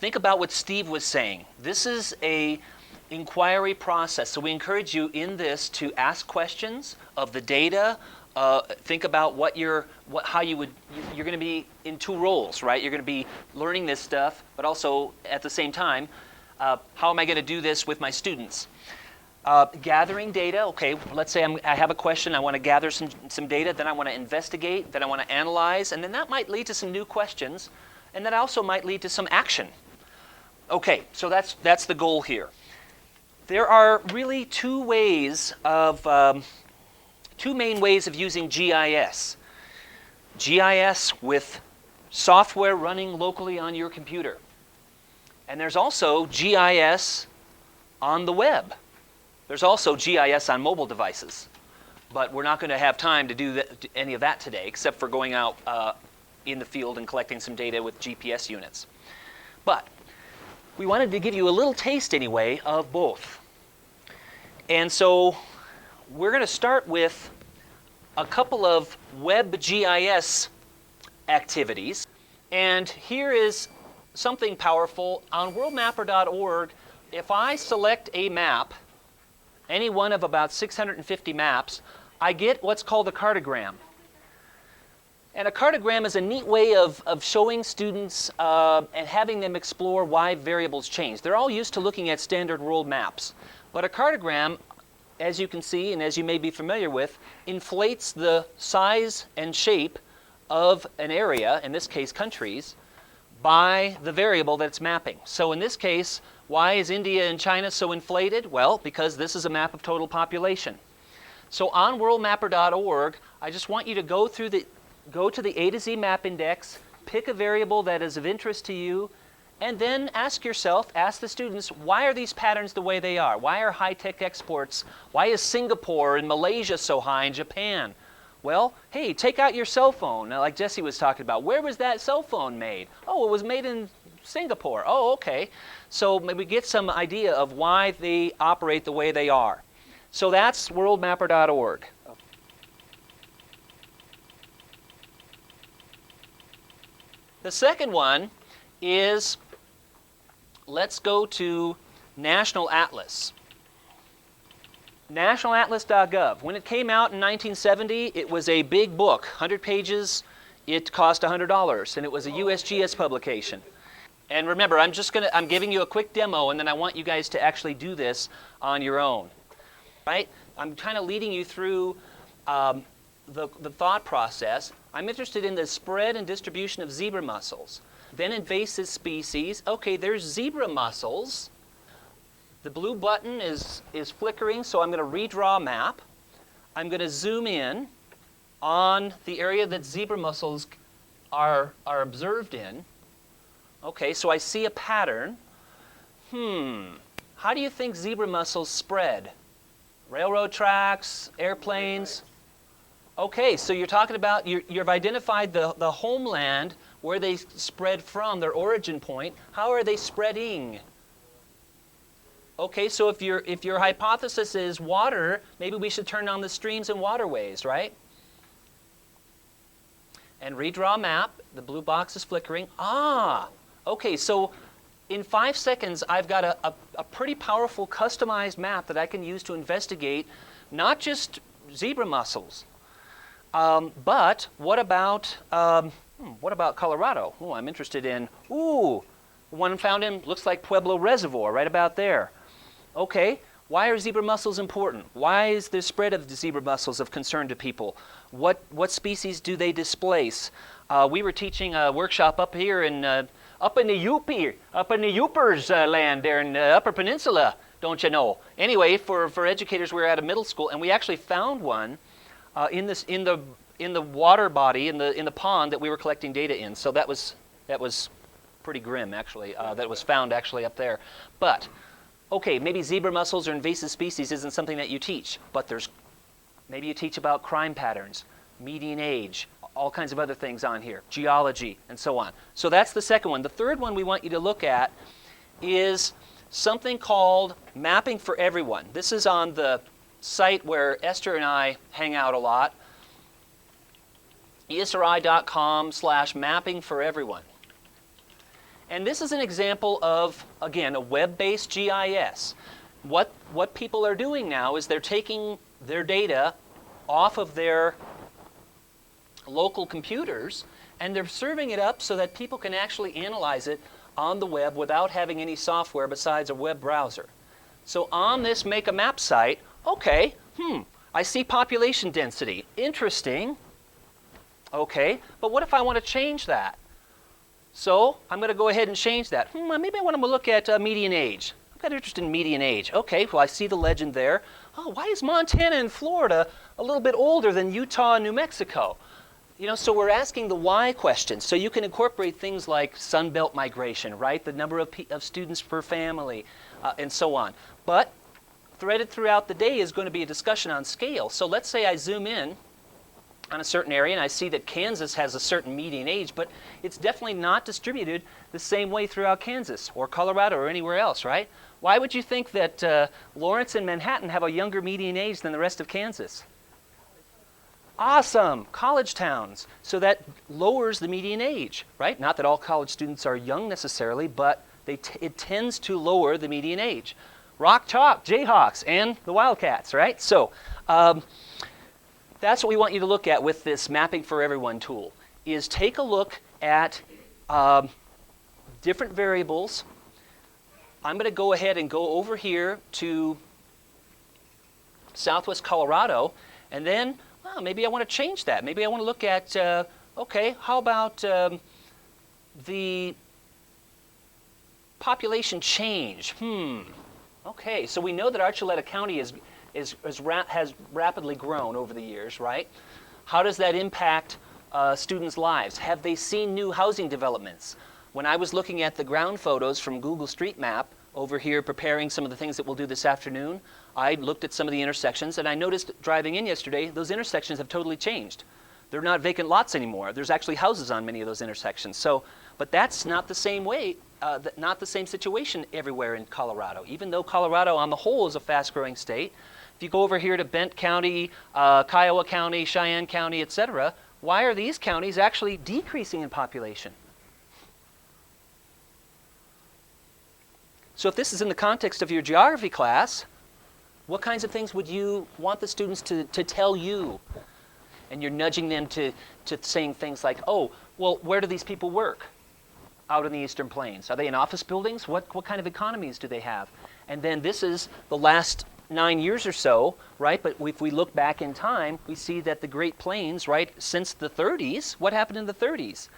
think about what Steve was saying. This is a inquiry process. So we encourage you in this to ask questions of the data. Think about you're going to be in two roles, right? You're going to be learning this stuff, but also at the same time, how am I going to do this with my students? Gathering data, okay, let's say I have a question, I want to gather some data, then I want to investigate, then I want to analyze, and then that might lead to some new questions, and that also might lead to some action. Okay, so that's the goal here. There are really two main ways of using GIS. GIS with software running locally on your computer. And there's also GIS on the web. There's also GIS on mobile devices. But we're not going to have time to do any of that today, except for going out in the field and collecting some data with GPS units. But we wanted to give you a little taste anyway of both. And so we're going to start with a couple of web GIS activities. And here is something powerful. On worldmapper.org, if I select a map, any one of about 650 maps, I get what's called a cartogram. And a cartogram is a neat way of showing students and having them explore why variables change. They're all used to looking at standard world maps. But a cartogram, as you can see and as you may be familiar with, inflates the size and shape of an area, in this case countries, by the variable that it's mapping. So in this case, why is India and China so inflated? Well, because this is a map of total population. So on worldmapper.org, I just want you to go to the A to Z map index, pick a variable that is of interest to you, and then ask the students, why are these patterns the way they are? Why are high-tech exports? Why is Singapore and Malaysia so high and Japan? Well, hey, take out your cell phone, like Jesse was talking about. Where was that cell phone made? Oh, it was made in Singapore. Oh, okay. So maybe get some idea of why they operate the way they are. So that's worldmapper.org. The second one is, let's go to National Atlas. NationalAtlas.gov. When it came out in 1970, it was a big book, 100 pages. It cost $100, and it was a USGS publication. And remember, I'm giving you a quick demo, and then I want you guys to actually do this on your own. Right? I'm kind of leading you through the thought process. I'm interested in the spread and distribution of zebra mussels. Then invasive species. Okay, there's zebra mussels. The blue button is flickering, so I'm going to redraw a map. I'm going to zoom in on the area that zebra mussels are observed in. Okay, so I see a pattern. How do you think zebra mussels spread? Railroad tracks, airplanes? Okay, so you're talking about, you've identified the homeland where they spread from, their origin point. How are they spreading? Okay, so if your hypothesis is water, maybe we should turn on the streams and waterways, right? And redraw a map. The blue box is flickering. Okay, so in 5 seconds, I've got a pretty powerful customized map that I can use to investigate not just zebra mussels, but what about Colorado? Oh, I'm interested in, one found in, looks like Pueblo Reservoir, right about there. Okay, why are zebra mussels important? Why is the spread of the zebra mussels of concern to people? What species do they displace? We were teaching a workshop up here in up in the Yoopers land there in the Upper Peninsula, don't you know? Anyway, for educators, we were at a middle school, and we actually found one in the water body in the pond that we were collecting data in. So that was pretty grim, actually. That was found actually up there, but. Okay, maybe zebra mussels or invasive species isn't something that you teach, but maybe you teach about crime patterns, median age, all kinds of other things on here, geology, and so on. So that's the second one. The third one we want you to look at is something called Mapping for Everyone. This is on the site where Esther and I hang out a lot, ESRI.com/mapping for everyone. And this is an example of, again, a web-based GIS. What people are doing now is they're taking their data off of their local computers and they're serving it up so that people can actually analyze it on the web without having any software besides a web browser. So on this Make a Map site, okay, I see population density. Interesting. Okay, but what if I want to change that? So I'm going to go ahead and change that. Maybe I want to look at median age. I'm kind of interested in median age. Okay, well I see the legend there. Oh, why is Montana and Florida a little bit older than Utah and New Mexico? You know, so we're asking the why question. So you can incorporate things like Sunbelt migration, right? The number of students per family, and so on. But threaded throughout the day is going to be a discussion on scale. So let's say I zoom in on a certain area and I see that Kansas has a certain median age, but it's definitely not distributed the same way throughout Kansas or Colorado or anywhere else, right? Why would you think that Lawrence and Manhattan have a younger median age than the rest of Kansas? Awesome, college towns. So that lowers the median age, right? Not that all college students are young necessarily, but it tends to lower the median age. Rock Chalk, Jayhawks, and the Wildcats, right? So that's what we want you to look at with this Mapping for Everyone tool, is take a look at different variables. I'm going to go ahead and go over here to Southwest Colorado, and then maybe I want to change that. Maybe I want to look at, okay, how about the population change? Okay, so we know that Archuleta County has rapidly grown over the years, right? How does that impact students' lives? Have they seen new housing developments? When I was looking at the ground photos from Google Street Map over here preparing some of the things that we'll do this afternoon, I looked at some of the intersections and I noticed driving in yesterday, those intersections have totally changed. They're not vacant lots anymore. There's actually houses on many of those intersections. So, but that's not the same way, not the same situation everywhere in Colorado. Even though Colorado on the whole is a fast-growing state, if you go over here to Bent County, Kiowa County, Cheyenne County, etc., why are these counties actually decreasing in population? So if this is in the context of your geography class, what kinds of things would you want the students to tell you? And you're nudging them to saying things like, oh, well, where do these people work out in the Eastern Plains? Are they in office buildings? What kind of economies do they have? And then this is the last 9 years or so, right? But if we look back in time, we see that the Great Plains, right, since the 30s, what happened in the 30s?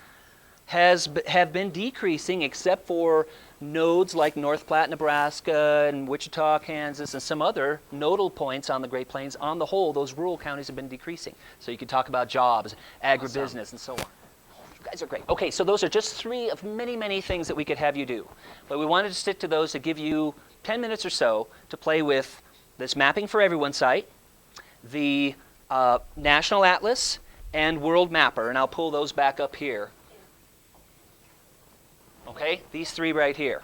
Have been decreasing except for nodes like North Platte, Nebraska, and Wichita, Kansas, and some other nodal points on the Great Plains. On the whole, those rural counties have been decreasing. So you can talk about jobs, agribusiness, awesome, and so on. You guys are great. Okay, so those are just 3 of many, many things that we could have you do. But we wanted to stick to those to give you 10 minutes or so to play with this Mapping for Everyone site, the National Atlas, and World Mapper. And I'll pull those back up here. Okay, these 3 right here.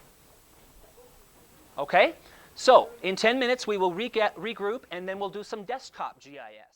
Okay, so in 10 minutes we will regroup and then we'll do some desktop GIS.